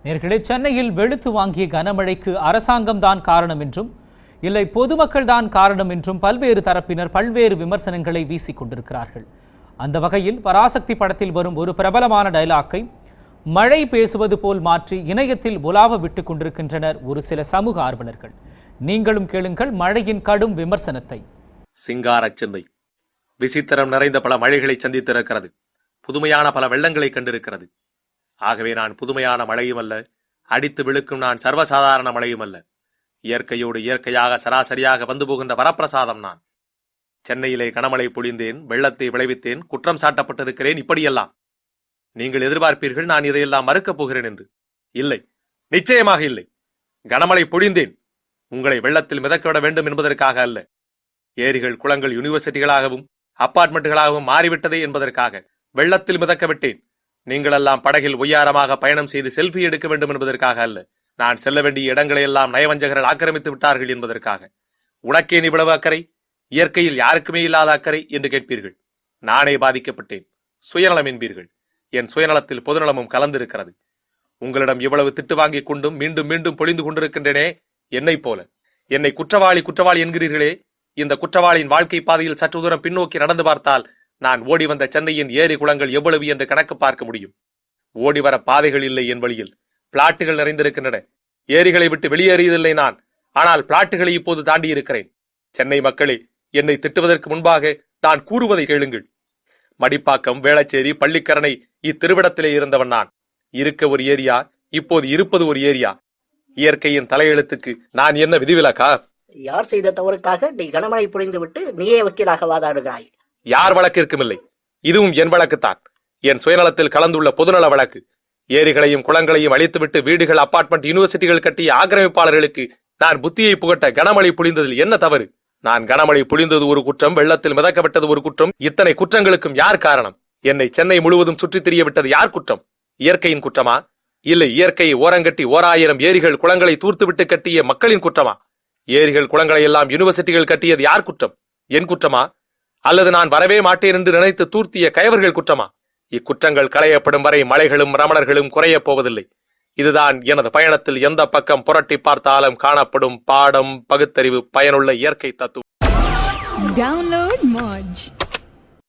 நேர்களே, சென்னையில் வெளுத்து வாங்கிய கனமழைக்கு அரசாங்கம் தான் காரணம் என்றும் இல்லை பொதுமக்கள் தான் காரணம் என்றும் பல்வேறு தரப்பினர் பல்வேறு விமர்சனங்களை வீசிக் கொண்டிருக்கிறார்கள். அந்த வகையில் பராசக்தி படத்தில் வரும் ஒரு பிரபலமான டயலாக்கை மழை பேசுவது போல் மாற்றி இணையத்தில் உலாவ விட்டுக் கொண்டிருக்கின்றனர் ஒரு சில சமூக ஆர்வலர்கள். நீங்களும் கேளுங்கள் மழையின் கடும் விமர்சனத்தை. சிங்கார சென்னை விசித்திரம் நிறைந்த பல மழைகளை சந்தித்திருக்கிறது. புதுமையான பல வெள்ளங்களை கண்டிருக்கிறது. ஆகவே நான் புதுமையான மழையும் அல்ல, அடித்து விழுக்கும் நான் சர்வசாதாரண மழையும் அல்ல. இயற்கையோடு இயற்கையாக சராசரியாக வந்து போகின்ற வரப்பிரசாதம் நான். சென்னையிலே கனமழை பொழிந்தேன், வெள்ளத்தை விளைவித்தேன், குற்றம் சாட்டப்பட்டிருக்கிறேன். இப்படியெல்லாம் நீங்கள் எதிர்பார்ப்பீர்கள் நான் இதையெல்லாம் மறுக்கப் போகிறேன் என்று. இல்லை, நிச்சயமாக இல்லை. கனமழை பொழிந்தேன் உங்களை வெள்ளத்தில் மிதக்கவிட வேண்டும் என்பதற்காக அல்ல. ஏரிகள் குளங்கள் யூனிவர்சிட்டிகளாகவும் அப்பார்ட்மெண்ட்டுகளாகவும் மாறிவிட்டதே என்பதற்காக வெள்ளத்தில் மிதக்க விட்டேன். நீங்களெல்லாம் படகில் ஒய்யாரமாக பயணம் செய்து செல்ஃபி எடுக்க வேண்டும் என்பதற்காக அல்ல. நான் செல்ல வேண்டிய இடங்களை எல்லாம் நயவஞ்சகர்கள் ஆக்கிரமித்து விட்டார்கள் என்பதற்காக. உனக்கேன் இவ்வளவு அக்கறை? இயற்கையில் யாருக்குமே இல்லாத அக்கறை என்று கேட்பீர்கள். நானே பாதிக்கப்பட்டேன். சுயநலம் என்பீர்கள். என் சுயநலத்தில் பொதுநலமும் கலந்திருக்கிறது. உங்களிடம் இவ்வளவு திட்டு வாங்கிக் கொண்டும் மீண்டும் மீண்டும் பொழிந்து கொண்டிருக்கின்றனே என்னை போல. என்னை குற்றவாளி என்கிறீர்களே. இந்த குற்றவாளியின் வாழ்க்கை பாதையில் சற்று தூரம் பின்னோக்கி நடந்து பார்த்தால் நான் ஓடி வந்த சென்னையின் ஏரி குளங்கள் எவ்வளவு என்று கணக்கு பார்க்க முடியும். ஓடி வர பாதைகள் இல்லை என் வழியில். பிளாட்டுகள் நிறைந்திருக்கின்றன. ஏரிகளை விட்டு வெளியேறியதில்லை நான். ஆனால் பிளாட்டுகளை இப்போது தாண்டி இருக்கிறேன். சென்னை மக்களே, என்னை திட்டுவதற்கு முன்பாக நான் கூறுவதை கேளுங்கள். மடிப்பாக்கம், வேளச்சேரி, பள்ளிக்கரணை இத்திருவிடத்திலே இருந்தவன் நான். இருக்க ஒரு ஏரியா, இப்போது இருப்பது ஒரு ஏரியா. இயற்கையின் தலையெழுத்துக்கு நான் என்ன விதிவிலக்கா? யார் செய்த தவறுக்காக நீ கனமழை பொழிந்து விட்டு நீயே வக்கீலாக வாதாடுகிறாய்? யார் வழக்கிற்கும் இல்லை. இதுவும் என் வழக்குத்தான். என் சுயநலத்தில் கலந்துள்ள பொதுநல வழக்கு. ஏரிகளையும் குளங்களையும் அழித்துவிட்டு வீடுகள், அபார்ட்மெண்ட், யூனிவர்சிட்டிகள் கட்டிய ஆக்கிரமிப்பாளர்களுக்கு நான் புத்தியை புகட்ட கனமழை பொழிந்ததில் என்ன தவறு? நான் கனமழை பொழிந்தது ஒரு குற்றம், வெள்ளத்தில் மிதக்கப்பட்டது ஒரு குற்றம். இத்தனை குற்றங்களுக்கும் யார் காரணம்? என்னை சென்னை முழுவதும் சுற்றித் திரிய விட்டது யார் குற்றம்? இயற்கையின் குற்றமா? இல்லை, இயற்கையை ஓரங்கட்டி 1000 ஏரிகள் குளங்களை தூர்த்துவிட்டு கட்டிய மக்களின் குற்றமா? ஏரிகள் குளங்களை எல்லாம் யூனிவர்சிட்டிகள் கட்டியது யார் குற்றம்? என் குற்றமா? அல்லது நான் வரவே மாட்டேன் என்று நினைத்து தூர்த்திய கயவர்கள் குற்றமா? இக்குற்றங்கள் களையப்படும் வரை மலைகளும் ரமணர்களும் குறையப் போவதில்லை. இதுதான் எனது பயணத்தில் எந்த பக்கம் புரட்டி பார்த்தாலும் காணப்படும் பாடம், பகுத்தறிவு, பயனுள்ள இயற்கை தத்துவம். Download Moj.